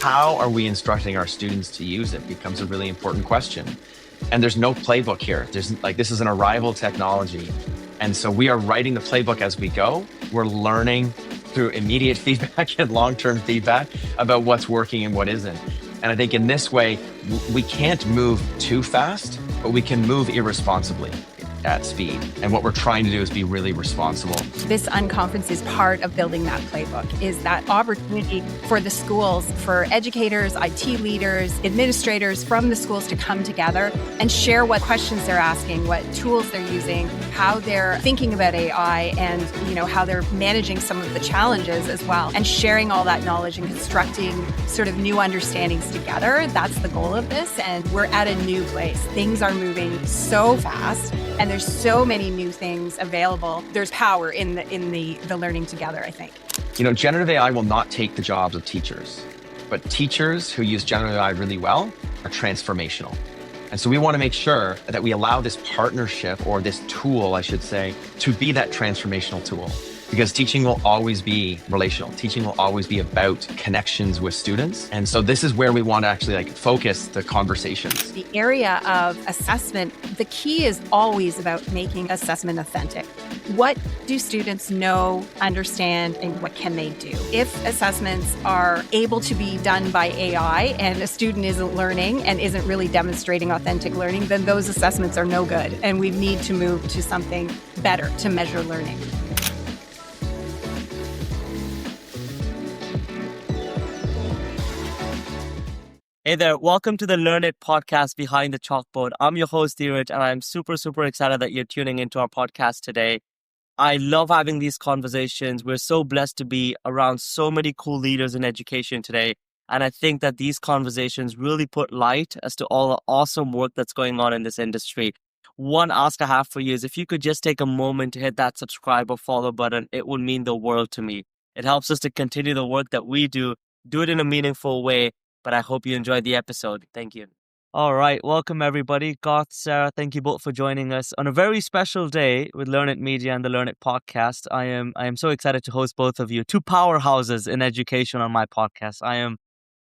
how are we instructing our students to use it becomes a really important question. And there's no playbook here. This is an arrival technology. And so we are writing the playbook as we go. We're learning through immediate feedback and long-term feedback about what's working and what isn't. And I think in this way, we can't move too fast, but we can move irresponsibly at speed. And what we're trying to do is be really responsible. This unconference is part of building that playbook, is that opportunity for the schools, for educators, IT leaders, administrators from the schools to come together and share what questions they're asking, what tools they're using, how they're thinking about AI, and how they're managing some of the challenges as well, and sharing all that knowledge and constructing sort of new understandings together. That's the goal of this. And we're at a new place. Things are moving so fast, and there's so many new things available. There's power in the learning together, I think. Generative AI will not take the jobs of teachers, but teachers who use generative AI really well are transformational. And so we want to make sure that we allow this partnership, or this tool, I should say, to be that transformational tool. Because teaching will always be relational. Teaching will always be about connections with students. And so this is where we want to actually focus the conversations. The area of assessment, the key is always about making assessment authentic. What do students know, understand, and what can they do? If assessments are able to be done by AI and a student isn't learning and isn't really demonstrating authentic learning, then those assessments are no good. And we need to move to something better to measure learning. Hey there, welcome to the Learn It podcast behind the Chalkboard. I'm your host, Dheeraj, and I'm super excited that you're tuning into our podcast today. I love having these conversations. We're so blessed to be around so many cool leaders in education today. And I think that these conversations really put light as to all the awesome work that's going on in this industry. One ask I have for you is if you could just take a moment to hit that subscribe or follow button, it would mean the world to me. It helps us to continue the work that we do it in a meaningful way. But I hope you enjoyed the episode. Thank you. All right. Welcome, everybody. Garth, Sarah, thank you both for joining us on a very special day with Learn It Media and the Learn It podcast. I am so excited to host both of you, two powerhouses in education on my podcast.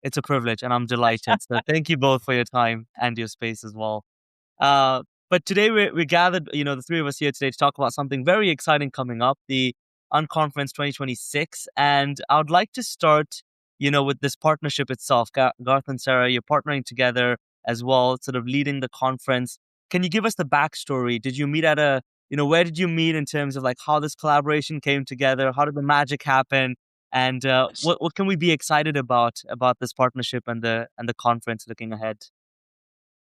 It's a privilege and I'm delighted. So thank you both for your time and your space as well. But today we gathered, the three of us here today to talk about something very exciting coming up, the UNCONFERENCE 2026. And I would like to start with this partnership itself. Garth and Sarah, you're partnering together as well, sort of leading the conference. Can you give us the backstory? Did you meet at where did you meet in terms of how this collaboration came together? How did the magic happen? And what can we be excited about this partnership and the conference looking ahead?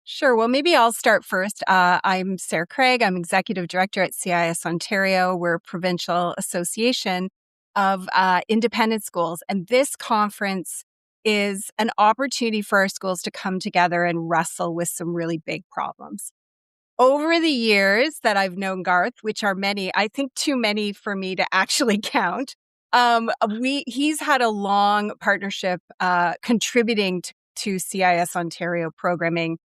Sure. Well, maybe I'll start first. I'm Sarah Craig. I'm Executive Director at CIS Ontario. We're a provincial association of independent schools. And this conference is an opportunity for our schools to come together and wrestle with some really big problems. Over the years that I've known Garth, which are many, I think too many for me to actually count, he's had a long partnership contributing to CIS Ontario programming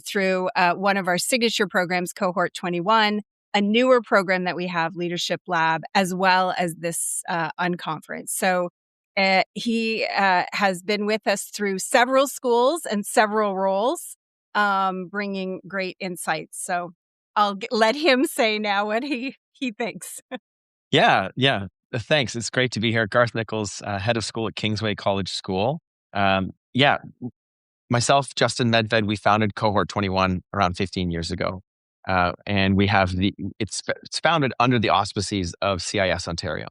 through one of our signature programs, Cohort 21, a newer program that we have, Leadership Lab, as well as this unconference. So he has been with us through several schools and several roles, bringing great insights. So I'll let him say now what he thinks. Yeah. Thanks. It's great to be here. Garth Nichols, head of school at Kingsway College School. Myself, Justin Medved, we founded Cohort 21 around 15 years ago. And we have it's founded under the auspices of CIS Ontario.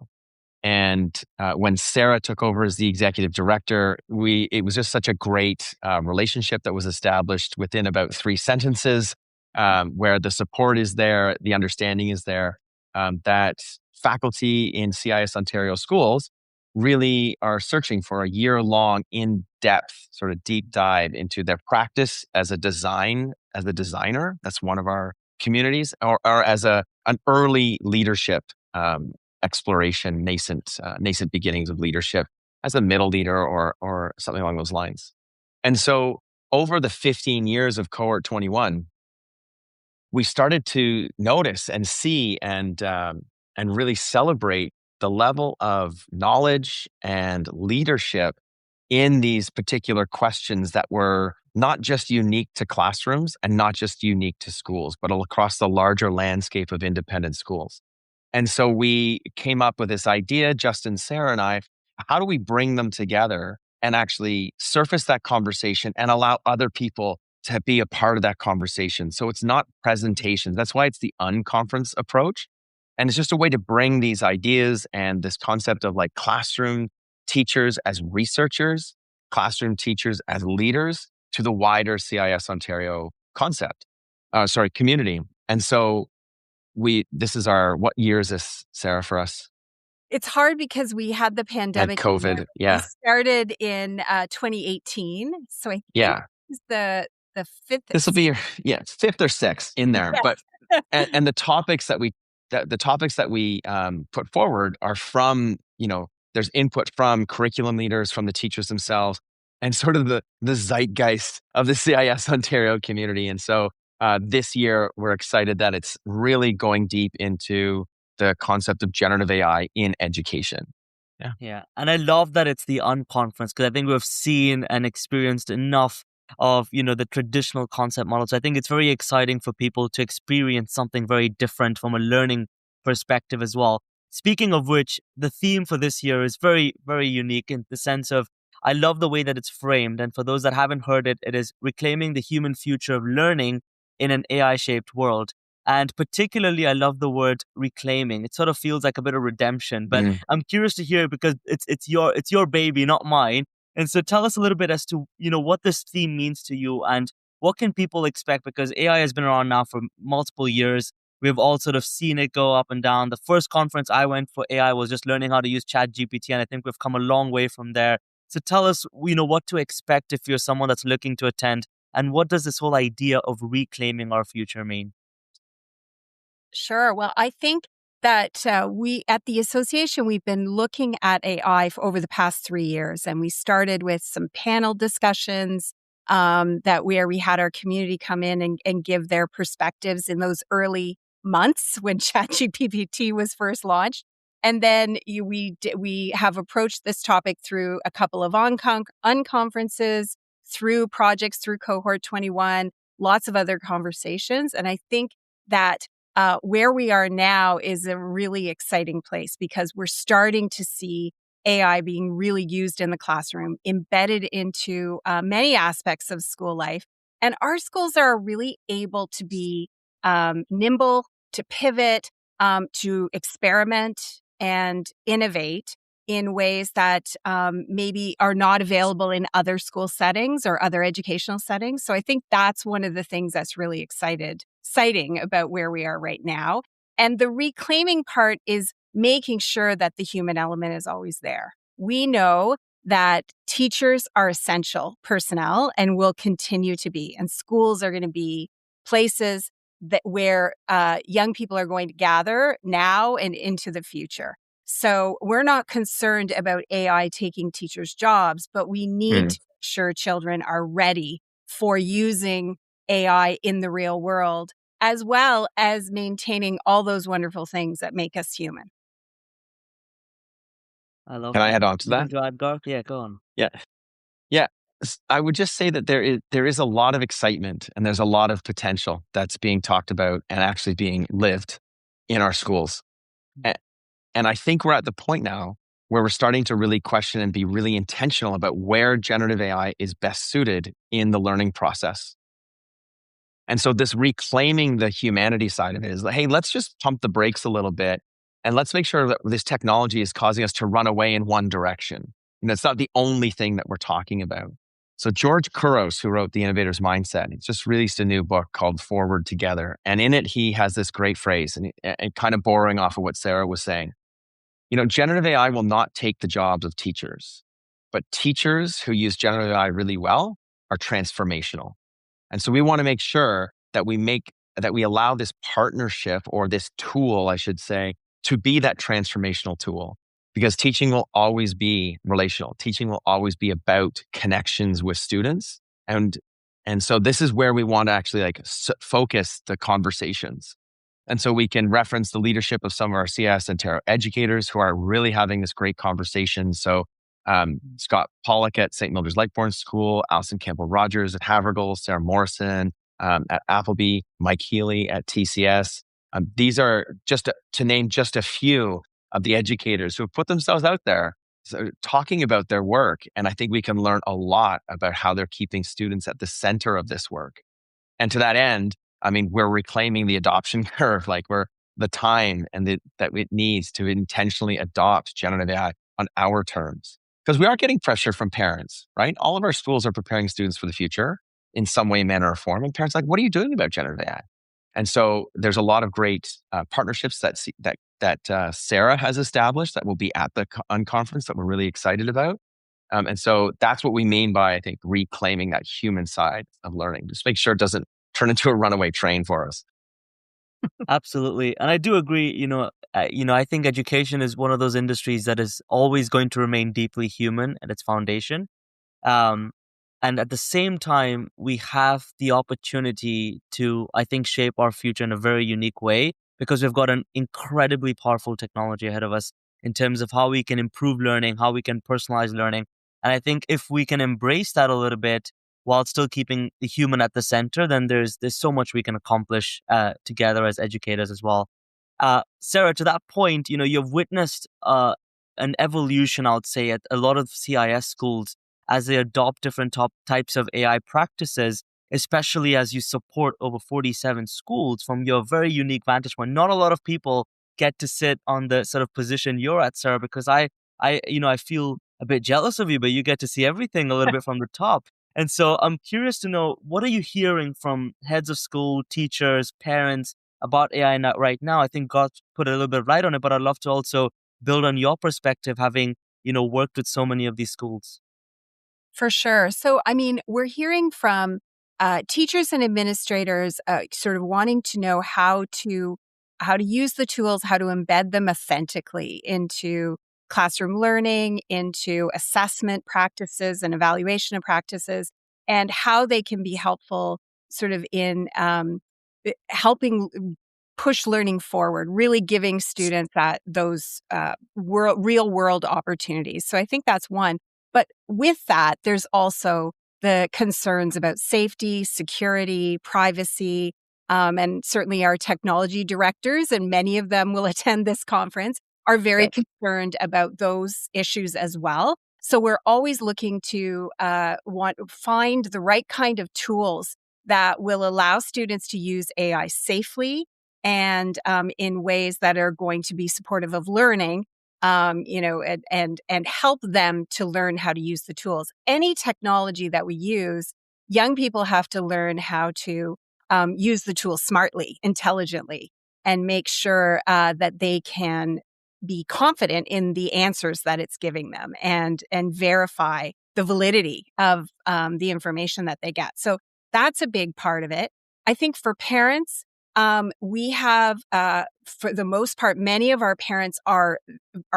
And when Sarah took over as the executive director, it was just such a great relationship that was established within about 3 sentences, where the support is there, the understanding is there, that faculty in CIS Ontario schools really are searching for a year-long, in-depth, sort of deep dive into their practice as a designer. That's one of our communities, or as an early leadership exploration, nascent beginnings of leadership as a middle leader or something along those lines. And so over the 15 years of Cohort 21, we started to notice and see and really celebrate the level of knowledge and leadership in these particular questions that were not just unique to classrooms and not just unique to schools, but across the larger landscape of independent schools. And so we came up with this idea, Justin, Sarah, and I, how do we bring them together and actually surface that conversation and allow other people to be a part of that conversation? So it's not presentations. That's why it's the unconference approach. And it's just a way to bring these ideas and this concept of like classroom teachers as researchers, classroom teachers as leaders to the wider CIS Ontario community. And so this is what year is this, Sarah, for us? It's hard because we had the pandemic. And COVID, yeah. We started in 2018. So I think it's the fifth. This will be your fifth or sixth in there. Yes. But and the topics that we put forward are from, there's input from curriculum leaders, from the teachers themselves, and sort of the zeitgeist of the CIS Ontario community. And so this year, we're excited that it's really going deep into the concept of generative AI in education. Yeah. And I love that it's the unconference, because I think we've seen and experienced enough of, the traditional concept models. So I think it's very exciting for people to experience something very different from a learning perspective as well. Speaking of which, the theme for this year is very, very unique in the sense of, I love the way that it's framed. And for those that haven't heard it, it is reclaiming the human future of learning in an AI-shaped world. And particularly, I love the word reclaiming. It sort of feels like a bit of redemption, but I'm curious to hear, because it's your baby, not mine. And so tell us a little bit as to, what this theme means to you and what can people expect, because AI has been around now for multiple years. We've all sort of seen it go up and down. The first conference I went for AI was just learning how to use ChatGPT, and I think we've come a long way from there. So tell us, what to expect if you're someone that's looking to attend, and what does this whole idea of reclaiming our future mean? Sure. Well, I think that we at the association, we've been looking at AI over the past 3 years, and we started with some panel discussions where we had our community come in and give their perspectives in those early months when ChatGPT was first launched. And then we have approached this topic through a couple of unconferences, through projects, through Cohort 21, lots of other conversations. And I think that where we are now is a really exciting place, because we're starting to see AI being really used in the classroom, embedded into many aspects of school life. And our schools are really able to be nimble, to pivot, to experiment and innovate in ways that maybe are not available in other school settings or other educational settings. So I think that's one of the things that's really exciting about where we are right now. And the reclaiming part is making sure that the human element is always there. We know that teachers are essential personnel and will continue to be, and schools are going to be places where young people are going to gather now and into the future. So we're not concerned about AI taking teachers' jobs, but we need to ensure children are ready for using AI in the real world, as well as maintaining all those wonderful things that make us human. I love Can that. I add on to that? You add, Garth? Yeah, go on. Yeah. I would just say that there is a lot of excitement and there's a lot of potential that's being talked about and actually being lived in our schools. And I think we're at the point now where we're starting to really question and be really intentional about where generative AI is best suited in the learning process. And so this reclaiming the humanity side of it is like, hey, let's just pump the brakes a little bit and let's make sure that this technology is causing us to run away in one direction. And it's not the only thing that we're talking about. So George Couros, who wrote The Innovator's Mindset, he's just released a new book called Forward Together. And in it, he has this great phrase, and kind of borrowing off of what Sarah was saying. Generative AI will not take the jobs of teachers, but teachers who use generative AI really well are transformational. And so we want to make sure that we allow this partnership, or this tool, I should say, to be that transformational tool. Because teaching will always be relational. Teaching will always be about connections with students. And so this is where we want to actually focus the conversations. And so we can reference the leadership of some of our CIS Ontario educators who are really having this great conversation. So Scott Pollock at St. Mildred's Lightbourne School, Alison Campbell-Rogers at Havergal, Sarah Morrison at Appleby, Mike Healy at TCS. These are to name just a few of the educators who have put themselves out there talking about their work. And I think we can learn a lot about how they're keeping students at the center of this work. And to that end, I mean, we're reclaiming the adoption curve, like we're the time that it needs to intentionally adopt generative AI on our terms. Because we are getting pressure from parents, right? All of our schools are preparing students for the future in some way, manner, or form. And parents are like, what are you doing about generative AI? And so there's a lot of great partnerships that Sarah has established that will be at the unconference that we're really excited about. And so that's what we mean by, I think, reclaiming that human side of learning. Just make sure it doesn't turn into a runaway train for us. Absolutely. And I do agree, I think education is one of those industries that is always going to remain deeply human at its foundation. Um, and at the same time, we have the opportunity to, I think, shape our future in a very unique way because we've got an incredibly powerful technology ahead of us in terms of how we can improve learning, how we can personalize learning. And I think if we can embrace that a little bit while still keeping the human at the center, then there's so much we can accomplish together as educators as well. Sarah, to that point, you've witnessed an evolution, I would say, at a lot of CIS schools as they adopt different types of AI practices, especially as you support over 47 schools from your very unique vantage point. Not a lot of people get to sit on the sort of position you're at, Sarah, because I feel a bit jealous of you, but you get to see everything a little bit from the top. And so I'm curious to know, what are you hearing from heads of school, teachers, parents about AI right now? I think Garth put a little bit of light on it, but I'd love to also build on your perspective, having, worked with so many of these schools. For sure. So, I mean, we're hearing from teachers and administrators sort of wanting to know how to use the tools, how to embed them authentically into classroom learning, into assessment practices and evaluation of practices, and how they can be helpful sort of in helping push learning forward, really giving students those real world opportunities. So I think that's one. But with that, there's also the concerns about safety, security, privacy, and certainly our technology directors, and many of them will attend this conference, are very concerned about those issues as well. So we're always looking to find the right kind of tools that will allow students to use AI safely and in ways that are going to be supportive of learning. And help them to learn how to use the tools. Any technology that we use, young people have to learn how to use the tools smartly, intelligently, and make sure that they can be confident in the answers that it's giving them and verify the validity of the information that they get. So that's a big part of it. I think for parents, we have, for the most part, many of our parents are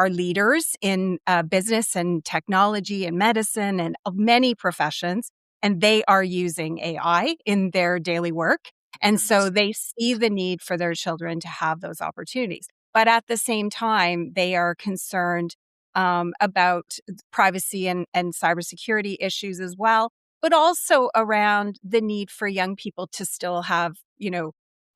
leaders in business and technology and medicine and of many professions, and they are using AI in their daily work. And so they see the need for their children to have those opportunities. But at the same time, they are concerned about privacy and cybersecurity issues as well, but also around the need for young people to still have,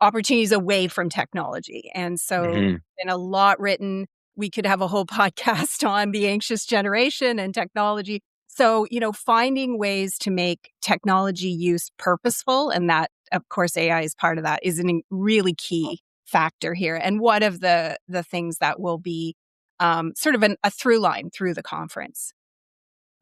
opportunities away from technology. And so there's been a lot written. We could have a whole podcast on the anxious generation and technology. So, finding ways to make technology use purposeful, and that, of course, AI is part of that, is a really key factor here. And one of the things that will be sort of a through line through the conference.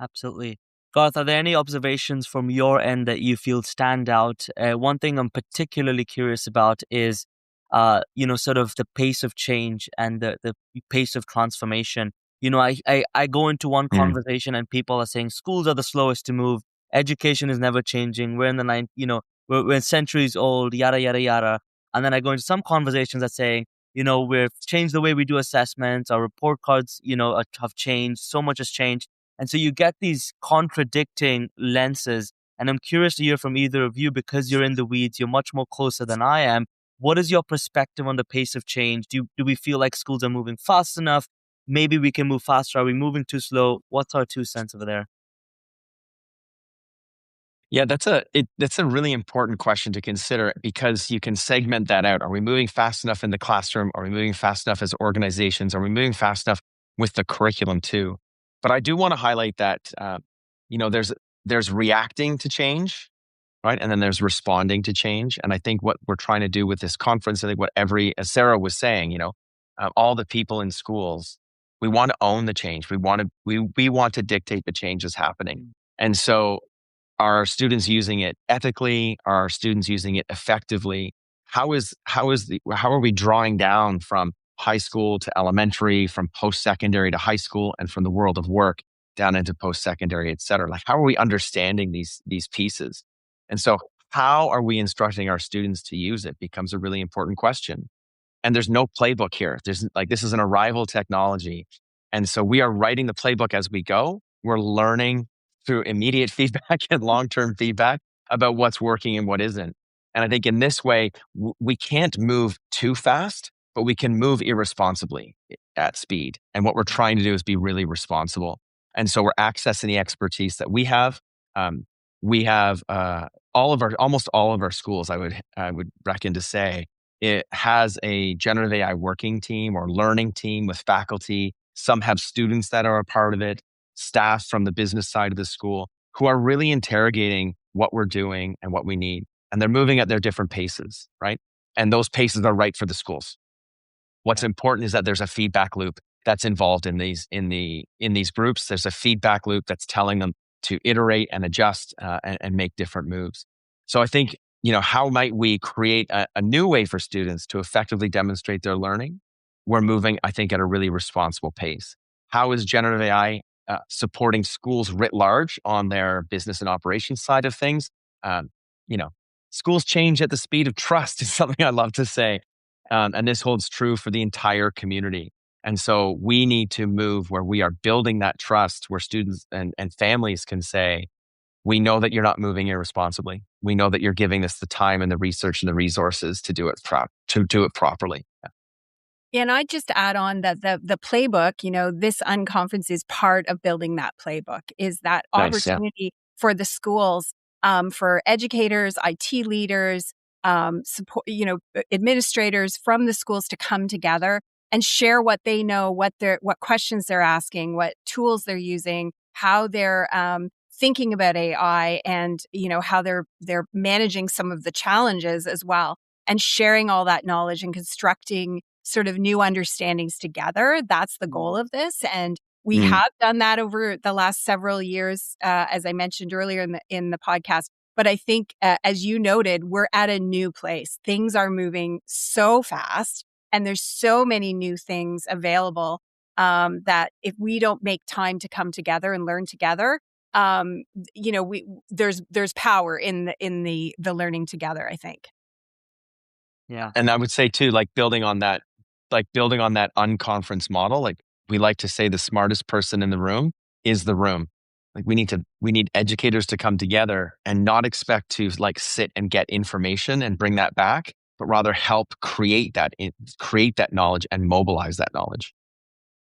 Absolutely. Garth, are there any observations from your end that you feel stand out? One thing I'm particularly curious about is, sort of the pace of change and the pace of transformation. I go into one conversation and people are saying schools are the slowest to move. Education is never changing. We're in the we're centuries old, yada, yada, yada. And then I go into some conversations that saying, we've changed the way we do assessments. Our report cards, have changed. So much has changed. And so you get these contradicting lenses. And I'm curious to hear from either of you, because you're in the weeds, you're much more closer than I am. What is your perspective on the pace of change? Do we feel like schools are moving fast enough? maybe we can move faster? Are we moving too slow? What's our 2 cents over there? Yeah, that's a really important question to consider because you can segment that out. Are we moving fast enough in the classroom? Are we moving fast enough as organizations? Are we moving fast enough with the curriculum too? But I do want to highlight that there's reacting to change, right, and then there's responding to change. And I think what we're trying to do with this conference, I think as Sarah was saying, all the people in schools, we want to own the change. We want to dictate the changes happening, and so are students using it ethically? Are students using it effectively? How are we drawing down from high school to elementary, from post-secondary to high school, and from the world of work down into post-secondary, et cetera? Like, how are we understanding these pieces? And so how are we instructing our students to use it becomes a really important question. And there's no playbook here. This is an arrival technology. And so we are writing the playbook as we go. We're learning through immediate feedback and long-term feedback about what's working and what isn't. And I think in this way, we can't move too fast, but we can move irresponsibly at speed. And what we're trying to do is be really responsible. And so we're accessing the expertise that we have. We have almost all of our schools, I would reckon to say, it has a generative AI working team or learning team with faculty. Some have students that are a part of it, staff from the business side of the school who are really interrogating what we're doing and what we need. And they're moving at their different paces, right? And those paces are right for the schools. What's important is that there's a feedback loop that's involved in these groups. There's a feedback loop that's telling them to iterate and adjust and make different moves. So I think, how might we create a new way for students to effectively demonstrate their learning? We're moving, I think, at a really responsible pace. How is generative AI supporting schools writ large on their business and operations side of things? Schools change at the speed of trust is something I love to say. And this holds true for the entire community. And so we need to move where we are building that trust, where students and families can say, we know that you're not moving irresponsibly. We know that you're giving us the time and the research and the resources to do it properly. Yeah, and I just add on that the playbook, this unconference is part of building that playbook, is that Nice, yeah. opportunity for the schools, for educators, IT leaders, support, administrators from the schools to come together and share what they know, what questions they're asking, what tools they're using, how they're thinking about AI, and how they're managing some of the challenges as well, and sharing all that knowledge and constructing sort of new understandings together. That's the goal of this. And we have done that over the last several years, as I mentioned earlier in the podcast. But I think, as you noted, we're at a new place. Things are moving so fast, and there's so many new things available that if we don't make time to come together and learn together, there's power in the learning together, I think. Yeah. And I would say too, building on that unconference model, we like to say the smartest person in the room is the room. We need educators to come together and not expect to sit and get information and bring that back, but rather help create that knowledge and mobilize that knowledge.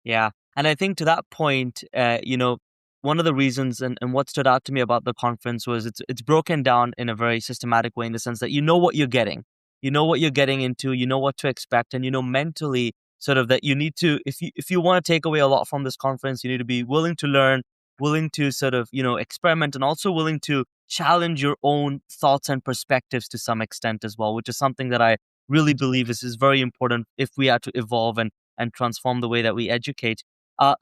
Yeah. And I think to that point, one of the reasons and what stood out to me about the conference was it's broken down in a very systematic way, in the sense that you know what you're getting. You know what you're getting into, you know what to expect, and mentally sort of that you need to, if you want to take away a lot from this conference, you need to be willing to learn, willing to sort of, experiment, and also willing to challenge your own thoughts and perspectives to some extent as well, which is something that I really believe is very important if we are to evolve and transform the way that we educate.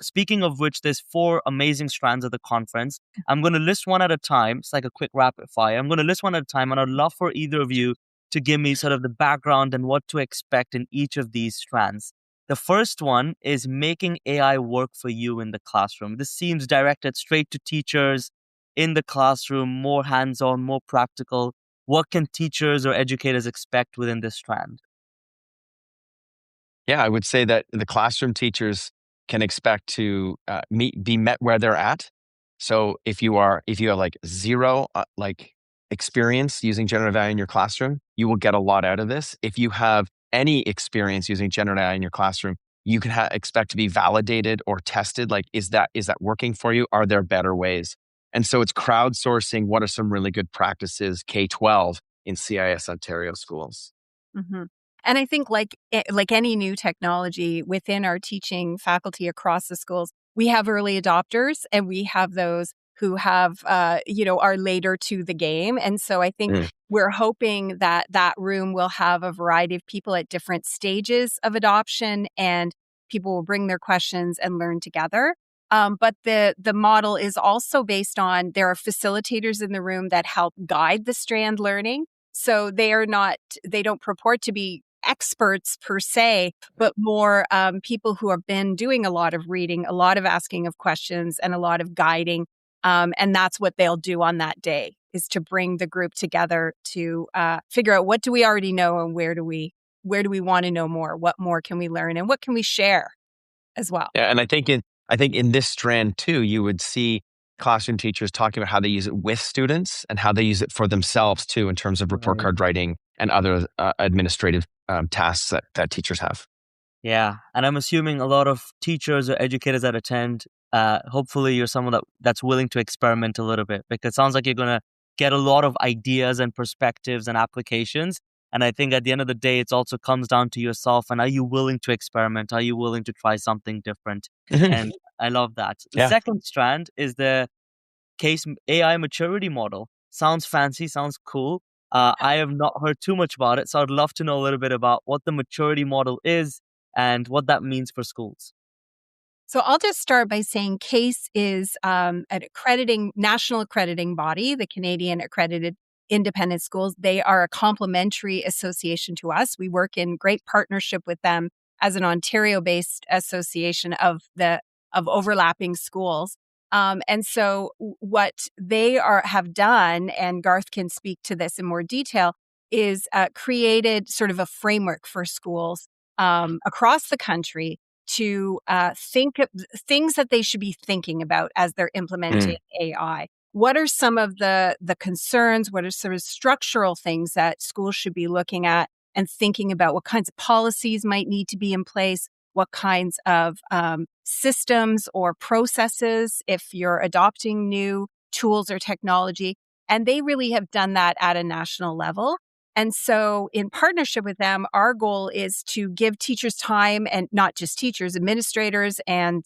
Speaking of which, there's 4 amazing strands of the conference. I'm going to list one at a time. It's like a quick rapid fire. I'm going to list one at a time, and I'd love for either of you to give me sort of the background and what to expect in each of these strands. The first one is making AI work for you in the classroom. This seems directed straight to teachers in the classroom, more hands-on, more practical. What can teachers or educators expect within this strand? Yeah, I would say that the classroom teachers can expect to be met where they're at. So if you have zero experience using generative AI in your classroom, you will get a lot out of this. If you have any experience using generative AI in your classroom, you can expect to be validated or tested. Like, is that working for you? Are there better ways? And so it's crowdsourcing. What are some really good practices K-12 in CIS Ontario schools? Mm-hmm. And I think like any new technology within our teaching faculty across the schools, we have early adopters and we have those who have, are later to the game. And so I think we're hoping that that room will have a variety of people at different stages of adoption, and people will bring their questions and learn together. But the model is also based on, there are facilitators in the room that help guide the strand learning. So they don't purport to be experts per se, but more people who have been doing a lot of reading, a lot of asking of questions, and a lot of guiding. And that's what they'll do on that day, is to bring the group together to figure out, what do we already know and where do we want to know more? What more can we learn, and what can we share as well? Yeah, and I think in this strand too, you would see classroom teachers talking about how they use it with students and how they use it for themselves too, in terms of report card writing and other administrative tasks that teachers have. Yeah, and I'm assuming a lot of teachers or educators that attend, hopefully you're someone that's willing to experiment a little bit, because it sounds like you're going to get a lot of ideas and perspectives and applications. And I think at the end of the day, it also comes down to yourself. And are you willing to experiment? Are you willing to try something different? And I love that. The second strand is the case AI maturity model. Sounds fancy, sounds cool. I have not heard too much about it, so I'd love to know a little bit about what the maturity model is and what that means for schools. So I'll just start by saying CASE is an national accrediting body, the Canadian Accredited Independent Schools. They are a complementary association to us. We work in great partnership with them as an Ontario-based association of overlapping schools. And so what they have done, and Garth can speak to this in more detail, is created sort of a framework for schools across the country to think of things that they should be thinking about as they're implementing AI. What are some of the concerns? What are some structural things that schools should be looking at and thinking about? What kinds of policies might need to be in place? What kinds of systems or processes if you're adopting new tools or technology? And they really have done that at a national level. And so in partnership with them, our goal is to give teachers time, and not just teachers, administrators and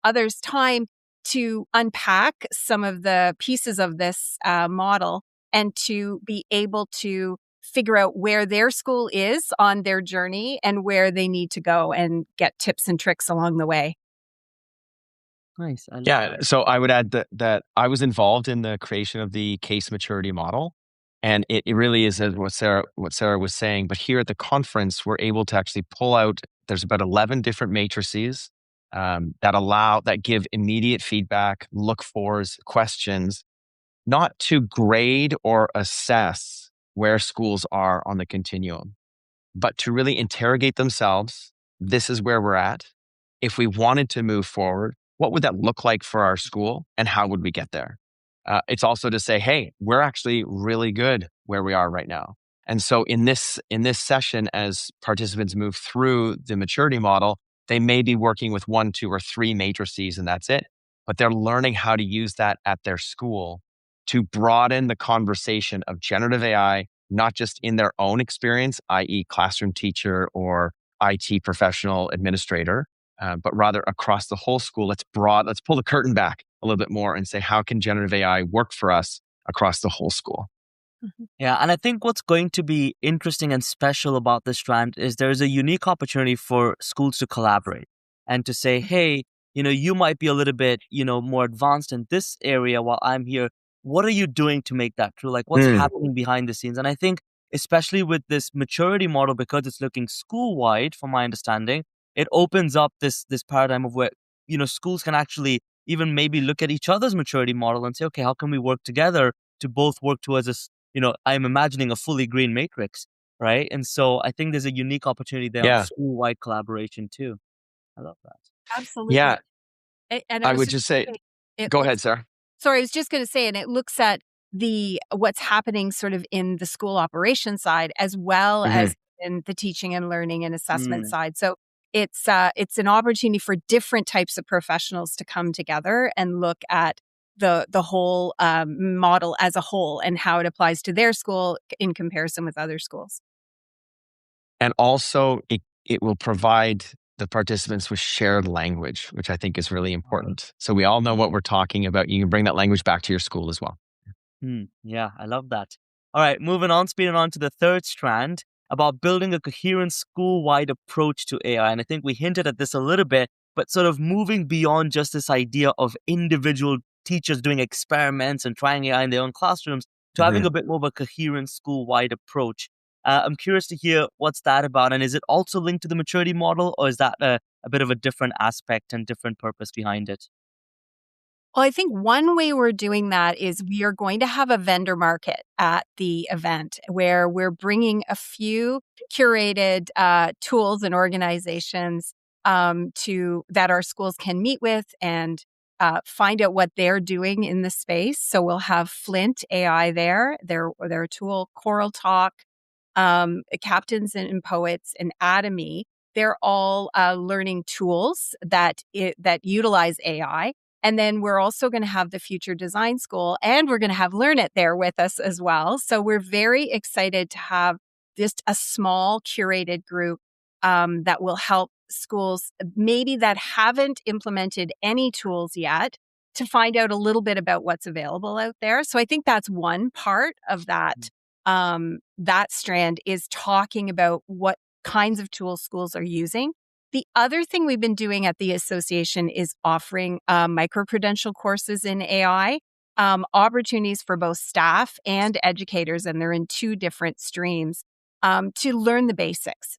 others time, to unpack some of the pieces of this model and to be able to figure out where their school is on their journey and where they need to go, and get tips and tricks along the way. Nice. So I would add that I was involved in the creation of the case maturity model. And it really is what Sarah was saying. But here at the conference, we're able to actually pull out, there's about 11 different matrices that give immediate feedback, look-fors, questions, not to grade or assess where schools are on the continuum, but to really interrogate themselves. This is where we're at. If we wanted to move forward, what would that look like for our school, and how would we get there? It's also to say, hey, we're actually really good where we are right now. And so in this session, as participants move through the maturity model, they may be working with 1, 2, or 3 matrices, and that's it. But they're learning how to use that at their school to broaden the conversation of generative AI, not just in their own experience, i.e. classroom teacher or IT professional administrator, but rather across the whole school. Let's pull the curtain back a little bit more and say, how can generative AI work for us across the whole school? Yeah, and I think what's going to be interesting and special about this strand is there's a unique opportunity for schools to collaborate and to say, hey, you might be a little bit, more advanced in this area while I'm here. What are you doing to make that true? Like, what's happening behind the scenes? And I think, especially with this maturity model, because it's looking school-wide, from my understanding, it opens up this paradigm of where, schools can actually even maybe look at each other's maturity model and say, okay, how can we work together to both work towards this? I'm imagining a fully green matrix, right? And so I think there's a unique opportunity there on school-wide collaboration too. I love that. Absolutely. Yeah. And I would just say, go ahead, Sarah. Sorry, I was just going to say, and it looks at what's happening sort of in the school operation side as well as in the teaching and learning and assessment side. So it's an opportunity for different types of professionals to come together and look at the whole model as a whole and how it applies to their school in comparison with other schools. And also, it will provide the participants with shared language, which I think is really important. So we all know what we're talking about. You can bring that language back to your school as well. Yeah, I love that. All right, moving on, speeding on to the third strand about building a coherent school-wide approach to AI. And I think we hinted at this a little bit, but sort of moving beyond just this idea of individual teachers doing experiments and trying AI in their own classrooms to having a bit more of a coherent school-wide approach. I'm curious to hear what's that about. And is it also linked to the maturity model, or is that a bit of a different aspect and different purpose behind it? Well, I think one way we're doing that is we are going to have a vendor market at the event where we're bringing a few curated tools and organizations to that our schools can meet with and find out what they're doing in the space. So we'll have Flint AI there, their tool, Choral Talk, Captains and Poets, and Atomy. They're all learning tools that utilize AI. And then we're also going to have the Future Design School, and we're going to have Learn It there with us as well. So we're very excited to have just a small curated group that will help schools maybe that haven't implemented any tools yet to find out a little bit about what's available out there. So I think that's one part of that. That strand is talking about what kinds of tools schools are using. The other thing we've been doing at the association is offering micro-credential courses in AI, opportunities for both staff and educators, and they're in two different streams, to learn the basics.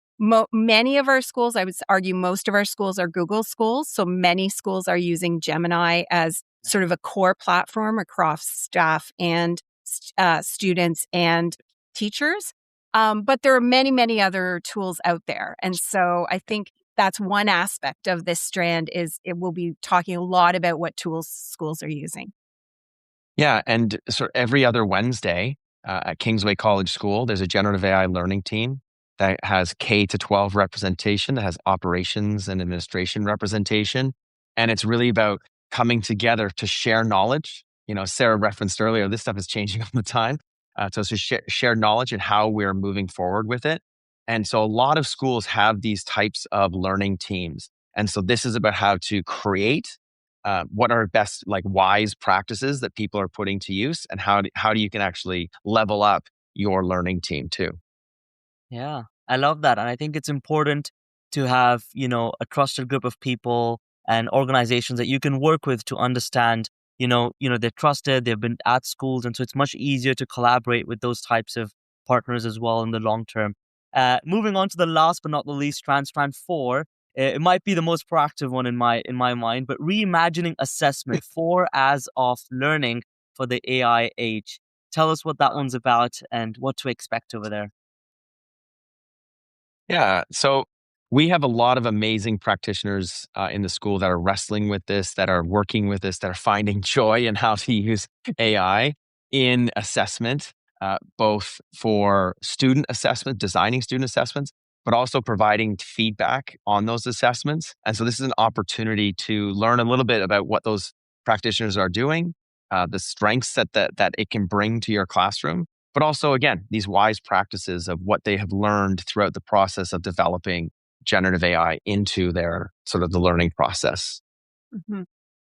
Many of our schools, I would argue most of our schools are Google schools, so many schools are using Gemini as sort of a core platform across staff and students and teachers. But there are many, many other tools out there. And so I think that's one aspect of this strand is it will be talking a lot about what tools schools are using. Yeah, and so every other Wednesday at Kingsway College School, there's a generative AI learning team that has K to 12 representation, that has operations and administration representation. And it's really about coming together to share knowledge. Sarah referenced earlier, this stuff is changing all the time. So share knowledge and how we're moving forward with it. And so a lot of schools have these types of learning teams. And so this is about how to create what are best, like wise practices that people are putting to use, and how do you can actually level up your learning team too. Yeah, I love that. And I think it's important to have, a trusted group of people and organizations that you can work with to understand, they're trusted, they've been at schools. And so it's much easier to collaborate with those types of partners as well in the long term. Moving on to the last but not the least, strand 4. It might be the most proactive one in my mind, but reimagining assessment for as of learning for the AI age. Tell us what that one's about and what to expect over there. Yeah. So we have a lot of amazing practitioners in the school that are wrestling with this, that are working with this, that are finding joy in how to use AI in assessment, both for student assessment, designing student assessments, but also providing feedback on those assessments. And so this is an opportunity to learn a little bit about what those practitioners are doing, the strengths that it can bring to your classroom, but also, again, these wise practices of what they have learned throughout the process of developing generative AI into their sort of the learning process. Mhm.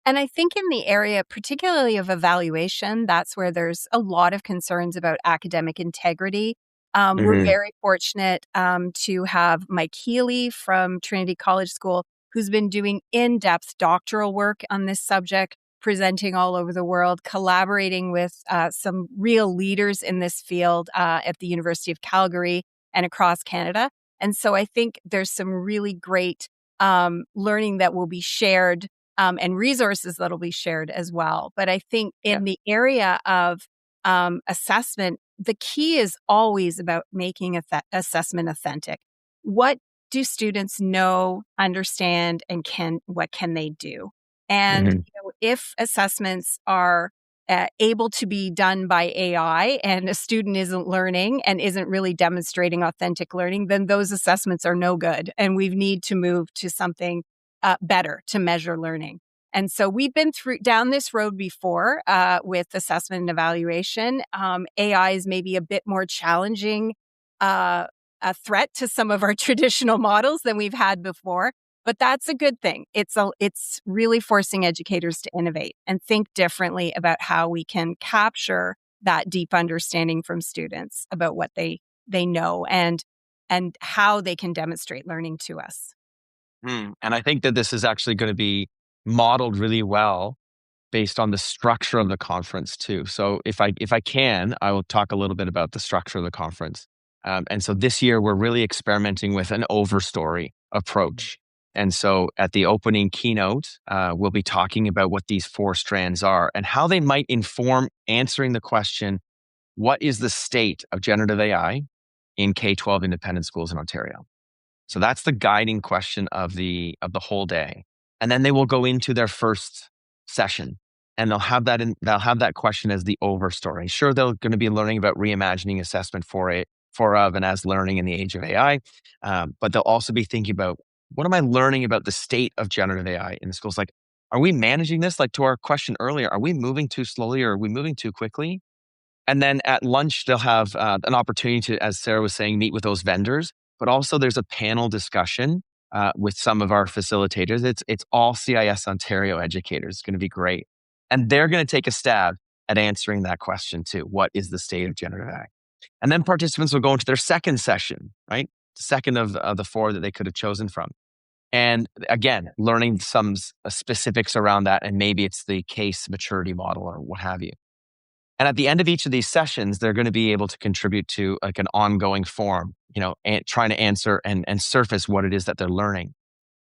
And I think in the area, particularly of evaluation, that's where there's a lot of concerns about academic integrity. We're very fortunate to have Mike Healy from Trinity College School, who's been doing in-depth doctoral work on this subject, presenting all over the world, collaborating with some real leaders in this field at the University of Calgary and across Canada. And so I think there's some really great learning that will be shared and resources that'll be shared as well. But I think in the area of assessment, the key is always about making assessment authentic. What do students know, understand, and what can they do? And if assessments are able to be done by AI and a student isn't learning and isn't really demonstrating authentic learning, then those assessments are no good. And we need to move to something better to measure learning. And so we've been down this road before with assessment and evaluation. AI is maybe a bit more challenging a threat to some of our traditional models than we've had before. But that's a good thing. It's really forcing educators to innovate and think differently about how we can capture that deep understanding from students about what they know and how they can demonstrate learning to us. And I think that this is actually going to be modeled really well based on the structure of the conference too. So if I can, I will talk a little bit about the structure of the conference. And so this year we're really experimenting with an overstory approach. And so at the opening keynote, we'll be talking about what these 4 strands are and how they might inform answering the question, what is the state of generative AI in K-12 independent schools in Ontario? So that's the guiding question of the whole day. And then they will go into their first session and they'll have that question as the overstory. Sure, they're going to be learning about reimagining assessment for of and as learning in the age of AI. But they'll also be thinking about, what am I learning about the state of generative AI in the schools? Like, are we managing this? Like to our question earlier, are we moving too slowly or are we moving too quickly? And then at lunch, they'll have an opportunity to, as Sarah was saying, meet with those vendors. But also there's a panel discussion with some of our facilitators. It's all CIS Ontario educators. It's going to be great. And they're going to take a stab at answering that question too. What is the state of generative AI? And then participants will go into their second session, right? Second of the 4 that they could have chosen from. And again, learning some specifics around that. And maybe it's the case maturity model or what have you. And at the end of each of these sessions, they're going to be able to contribute to like an ongoing form, and trying to answer and surface what it is that they're learning.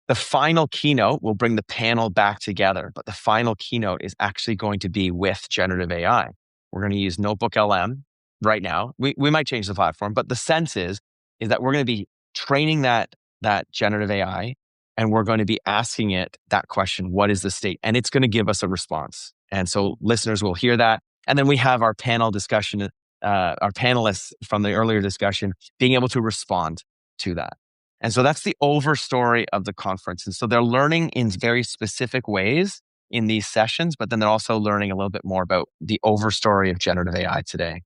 The final keynote will bring the panel back together, but the final keynote is actually going to be with generative AI. We're going to use Notebook LM right now. We might change the platform, but the sense is that we're going to be training that generative AI, and we're going to be asking it that question, what is the state? And it's going to give us a response. And so listeners will hear that. And then we have our panel discussion, our panelists from the earlier discussion being able to respond to that. And so that's the overstory of the conference. And so they're learning in very specific ways in these sessions, but then they're also learning a little bit more about the overstory of generative AI today.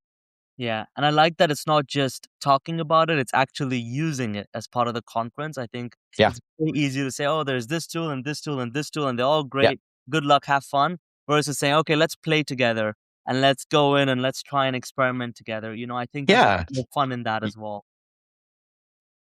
Yeah. And I like that it's not just talking about it, it's actually using it as part of the conference. I think it's very easy to say, oh, there's this tool and this tool and this tool, and they're all great. Yeah. Good luck, have fun. Versus saying, okay, let's play together and let's go in and let's try and experiment together. I think there's more fun in that as well.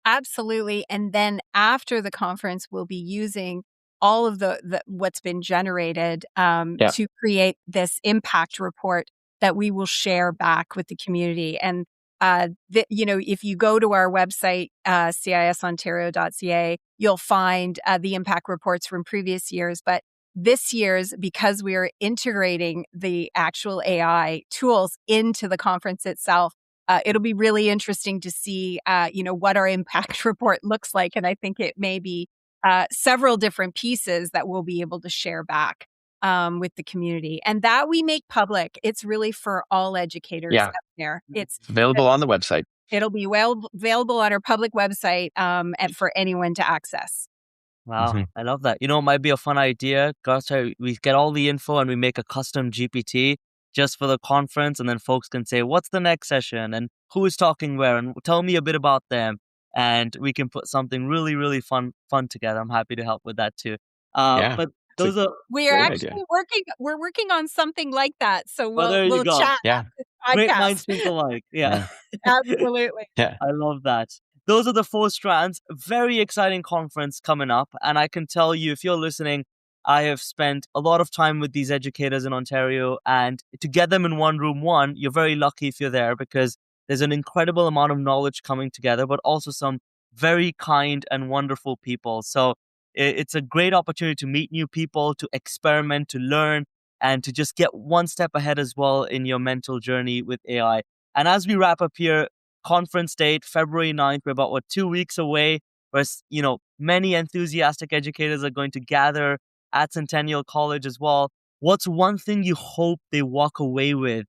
Absolutely. And then after the conference, we'll be using all of the what's been generated to create this impact report that we will share back with the community. And if you go to our website, cisontario.ca, you'll find the impact reports from previous years. But this year's, because we are integrating the actual AI tools into the conference itself, it'll be really interesting to see, what our impact report looks like. And I think it may be several different pieces that we'll be able to share back with the community. And that we make public. It's really for all educators out there. It's available on the website. It'll be available on our public website and for anyone to access. Wow, I love that. It might be a fun idea. Gosh, we get all the info and we make a custom GPT just for the conference, and then folks can say, what's the next session and who is talking where, and tell me a bit about them. And we can put something really, really fun together. I'm happy to help with that too. But those are we're actually working on something like that. So we'll go. chat. Yeah. Great minds think alike. Yeah. Absolutely. Yeah. I love that. Those are the 4 strands. Very exciting conference coming up. And I can tell you, if you're listening, I have spent a lot of time with these educators in Ontario, and to get them in one room, you're very lucky if you're there, because there's an incredible amount of knowledge coming together, but also some very kind and wonderful people. So it's a great opportunity to meet new people, to experiment, to learn, and to just get one step ahead as well in your mental journey with AI. And as we wrap up here, conference date, February 9th, we're about 2 weeks away, where, many enthusiastic educators are going to gather at Centennial College as well. what's one thing you hope they walk away with,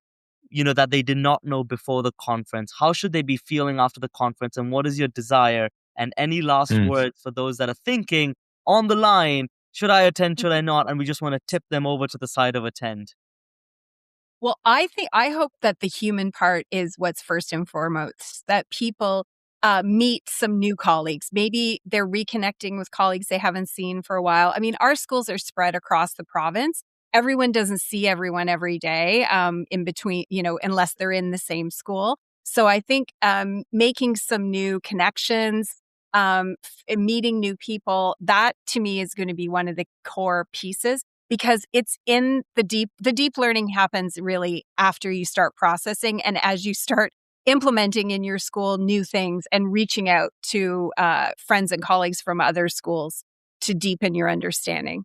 that they did not know before the conference? How should they be feeling after the conference? And what is your desire? And any last Mm. words for those that are thinking on the line, should I attend, should I not? And we just want to tip them over to the side of attend. Well, I hope that the human part is what's first and foremost, that people meet some new colleagues. Maybe they're reconnecting with colleagues they haven't seen for a while. I mean, our schools are spread across the province. Everyone doesn't see everyone every day in between, unless they're in the same school. So I think making some new connections, meeting new people, that to me is going to be one of the core pieces, because it's in the deep learning happens really after you start processing and as you start implementing in your school new things and reaching out to friends and colleagues from other schools to deepen your understanding.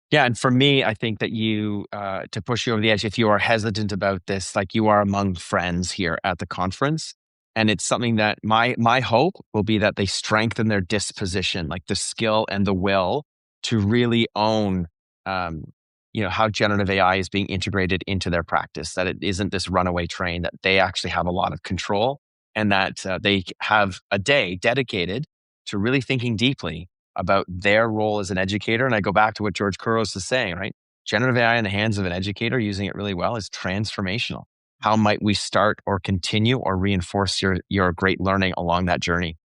Yeah, and for me, I think that you, to push you over the edge, if you are hesitant about this, like you are among friends here at the conference, and it's something that my hope will be that they strengthen their disposition, like the skill and the will to really own, how generative AI is being integrated into their practice. That it isn't this runaway train. That they actually have a lot of control, and that they have a day dedicated to really thinking deeply about their role as an educator. And I go back to what George Couros is saying, right? Generative AI in the hands of an educator using it really well is transformational. How might we start or continue or reinforce your great learning along that journey?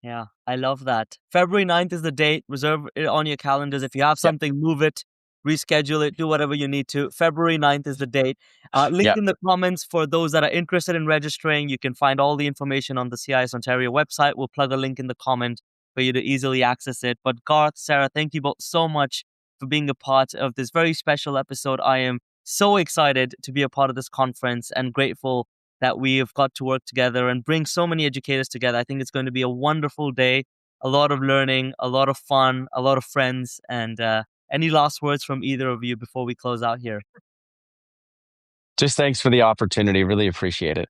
Yeah, I love that. February 9th is the date. Reserve it on your calendars. If you have Yep. something, move it, reschedule it, do whatever you need to. February 9th is the date. Link Yep. in the comments for those that are interested in registering. You can find all the information on the CIS Ontario website. We'll plug a link in the comment for you to easily access it. But Garth, Sarah, thank you both so much for being a part of this very special episode. I am so excited to be a part of this conference and grateful that we have got to work together and bring so many educators together. I think it's going to be a wonderful day, a lot of learning, a lot of fun, a lot of friends. And any last words from either of you before we close out here? Just thanks for the opportunity. Really appreciate it.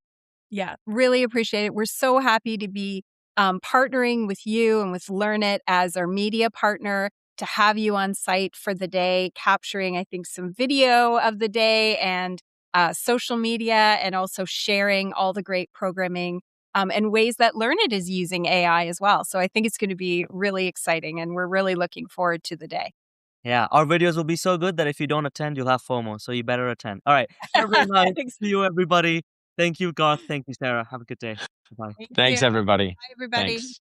Yeah, really appreciate it. We're so happy to be partnering with you and with LearnIt as our media partner, to have you on site for the day, capturing, I think, some video of the day and social media, and also sharing all the great programming and ways that LearnIt is using AI as well. So I think it's going to be really exciting, and we're really looking forward to the day. Yeah, our videos will be so good that if you don't attend, you'll have FOMO. So you better attend. All right. February 9th. See you, everybody. Thank you, Garth. Thank you, Sarah. Have a good day. Bye. Thank you. Thanks, everybody. Bye, everybody. Thanks.